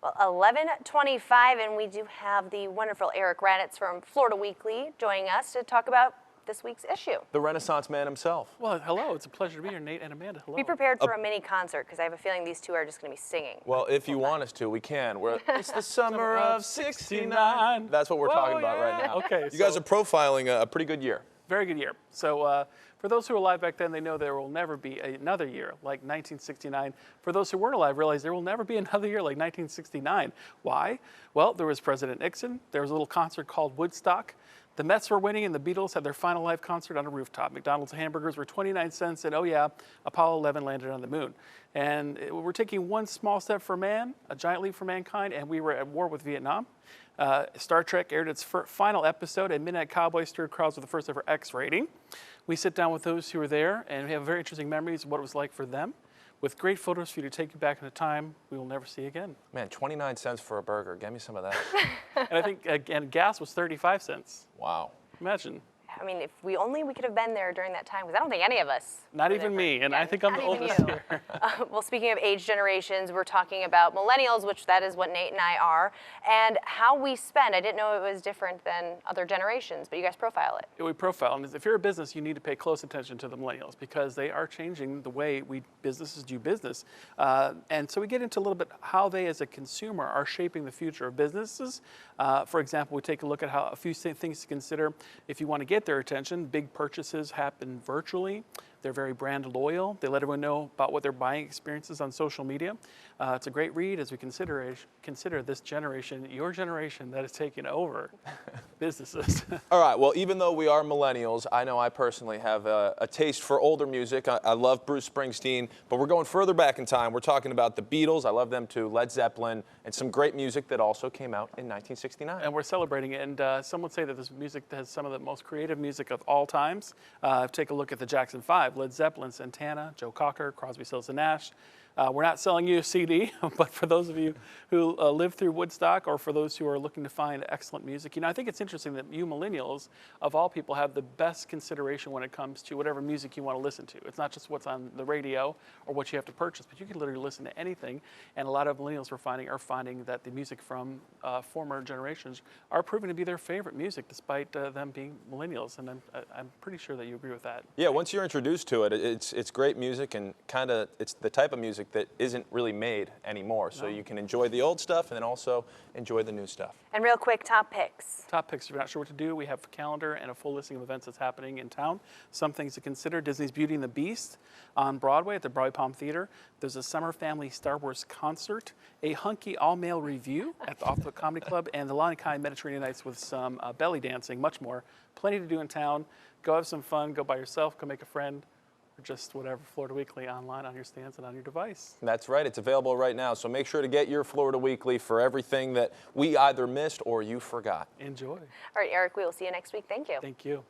Well, 11:25, and we do have the wonderful Eric Raditz from Florida Weekly joining us to talk about this week's issue. The Renaissance man himself. Well, hello. It's a pleasure to be here, Nate and Amanda. Hello. Be prepared for a mini concert because I have a feeling these two are just going to be singing. Well, if you want us to, we can. It's the summer of '69. That's what we're talking about right now. Okay. You guys are profiling a pretty good year. Very good year. So for those who were alive back then, they know there will never be another year like 1969. For those who weren't alive, realize there will never be another year like 1969. Why? Well, there was President Nixon. There was a little concert called Woodstock. The Mets were winning, and the Beatles had their final live concert on a rooftop. McDonald's hamburgers were 29 cents, and oh yeah, Apollo 11 landed on the moon. And we're taking one small step for man, a giant leap for mankind, and we were at war with Vietnam. Star Trek aired its final episode, and Midnight Cowboy stirred crowds with the first ever X rating. We sit down with those who were there, and we have very interesting memories of what it was like for them, with great photos for you to take you back in a time we will never see again. Man, 29 cents for a burger. Get me some of that. And I think, again, gas was 35 cents. Wow. Imagine. I mean, if we could have been there during that time, because I don't think any of us. Not were even there me, and I think I'm the oldest here. Well, speaking of age generations, we're talking about millennials, which that is what Nate and I are, and how we spend. I didn't know it was different than other generations, but you guys profile it. We profile, and if you're a business, you need to pay close attention to the millennials because they are changing the way businesses do business. And so we get into a little bit how they, as a consumer, are shaping the future of businesses. For example, we take a look at how a few things to consider if you want to get their attention. Big purchases happen virtually. They're very brand loyal. They let everyone know about what their buying experiences on social media. It's a great read as we consider this generation, your generation, that is taking over businesses. All right, well, even though we are millennials, I know I personally have a taste for older music. I love Bruce Springsteen, but we're going further back in time. We're talking about the Beatles. I love them too, Led Zeppelin, and some great music that also came out in 1969. And we're celebrating it, and some would say that this music has some of the most creative music of all times. Take a look at the Jackson 5, Led Zeppelin, Santana, Joe Cocker, Crosby, Stills and Nash. We're not selling you a CD, but for those of you who live through Woodstock or for those who are looking to find excellent music, I think it's interesting that you millennials, of all people, have the best consideration when it comes to whatever music you want to listen to. It's not just what's on the radio or what you have to purchase, but you can literally listen to anything. And a lot of millennials are finding that the music from former generations are proving to be their favorite music, despite them being millennials. And I'm pretty sure that you agree with that. Yeah, once you're introduced to it, it's great music, and it's the type of music that isn't really made anymore. So you can enjoy the old stuff and then also enjoy the new stuff. And real quick, top picks. Top picks, if you're not sure what to do, we have a calendar and a full listing of events that's happening in town. Some things to consider: Disney's Beauty and the Beast on Broadway at the Broadway Palm Theater. There's a Summer Family Star Wars concert, a hunky all-male review at the Off the Comedy Club, and the Lani Kai Mediterranean Nights with some belly dancing, much more. Plenty to do in town. Go have some fun, go by yourself, go make a friend. Just whatever, Florida Weekly online on your stands and on your device. That's right. It's available right now. So make sure to get your Florida Weekly for everything that we either missed or you forgot. Enjoy. All right, Eric, we will see you next week. Thank you. Thank you.